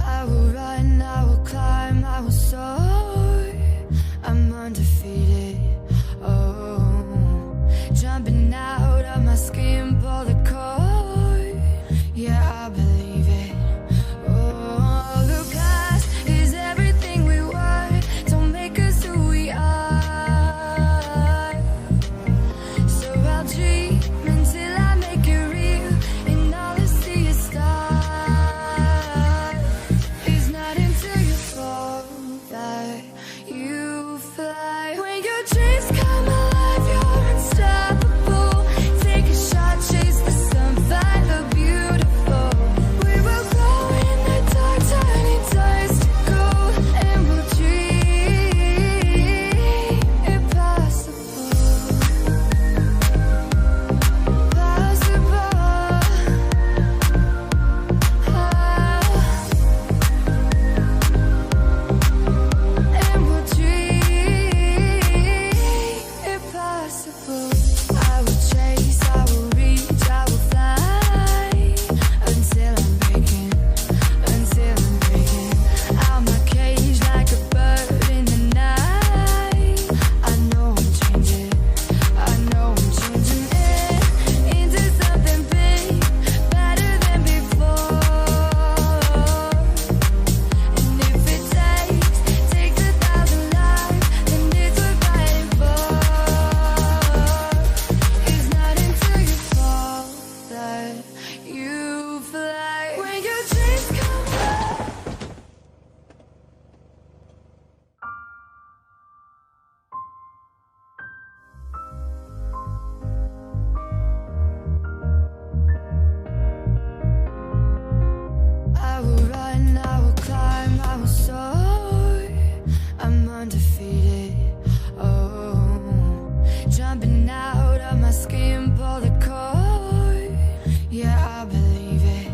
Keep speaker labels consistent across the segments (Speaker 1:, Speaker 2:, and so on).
Speaker 1: I will run, I will climb, I will soar. I'm undefeated. Oh, jumping out of my skin, pull the cord. Yeah, I believe it. Oh, the past is everything we were. Don't make us who we are. So I'll dream until I make it real, and all I see is stars. It's not until you fall that you fly. When your dreams come alive, you're unstoppable. Take a shot, chase the sun, find the beautiful. We will glow in the dark, turning dust to gold, and we'll dream impossible. And we'll dream impossible. I will chase, I will reach, I will fly until I'm breaking out my cage like a bird in the night. I know I'm changing it into something big, better than before. And if it takes 1,000 lives, then it's worth fighting for. It's not until you fall that you fly. When your dreams come back. I will run, I will climb, I will soar. I'm undefeated. Oh, jumping out of my skin, pull the cord. Yeah, I believe it.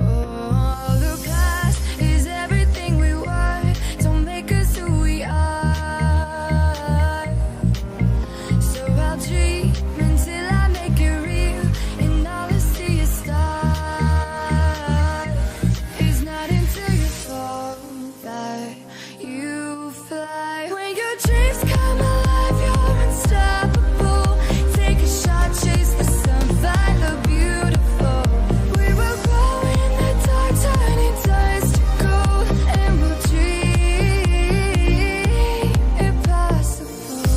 Speaker 1: Oh, the past is everything we were. Don't make us who we are. So I'll dream until I make it real, and all I see is stars. It's not until you fall that you fly. When your dreams come alive, you're unstoppable. Take a shot, chase the sun, find the beautiful. We will glow in the dark, turning dust to gold, and we'll dream impossible.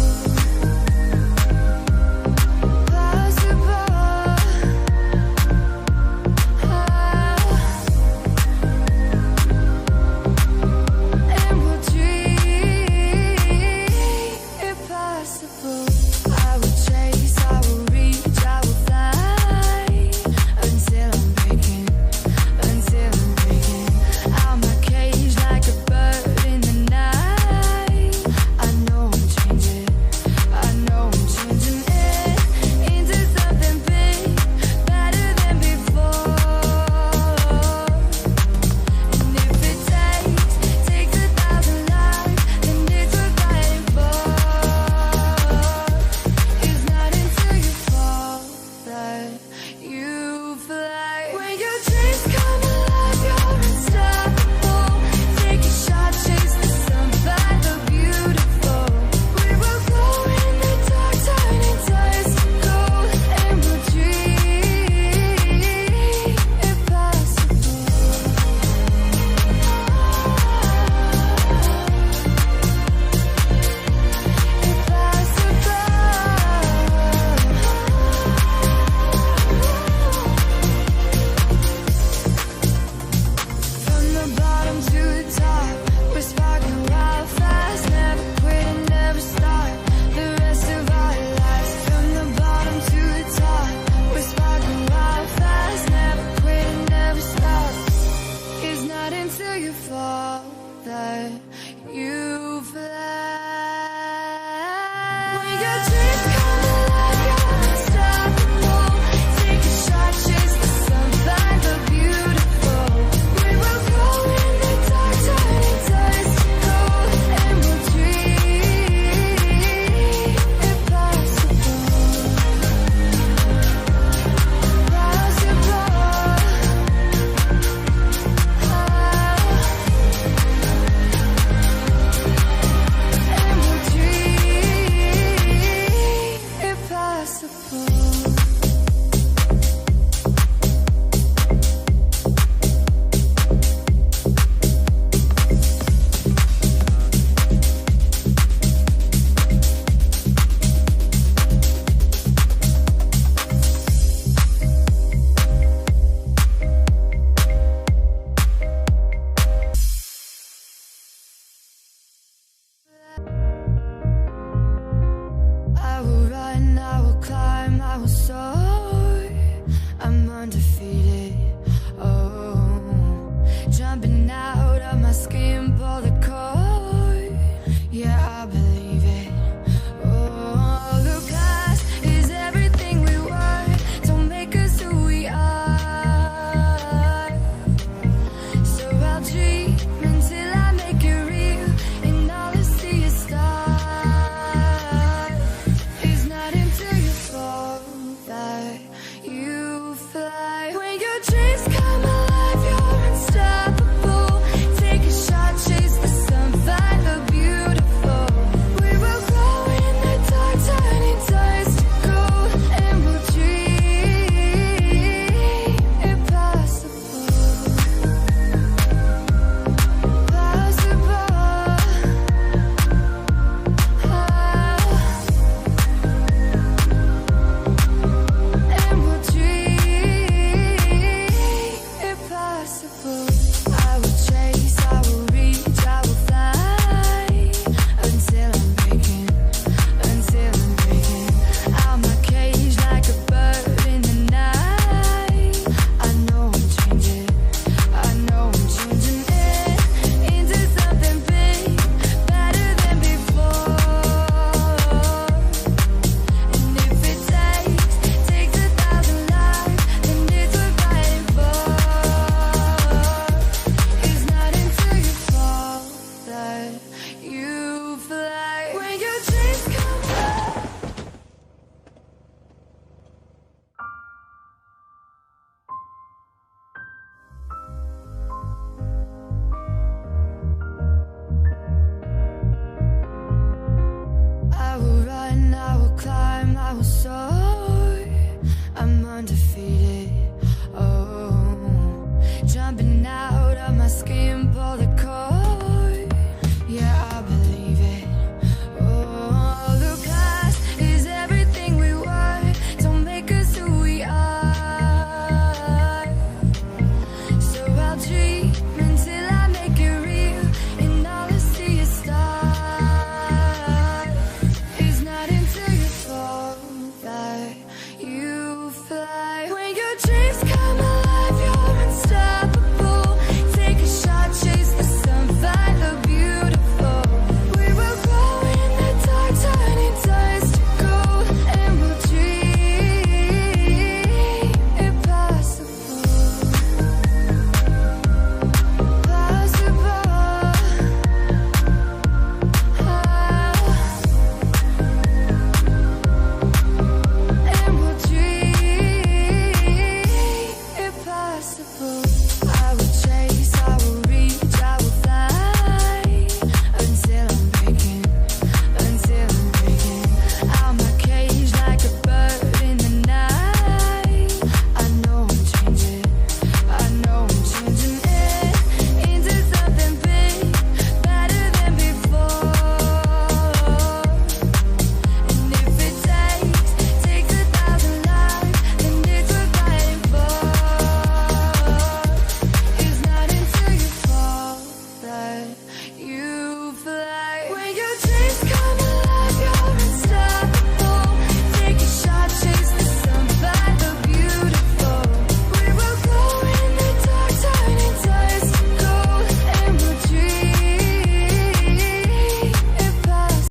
Speaker 1: skin.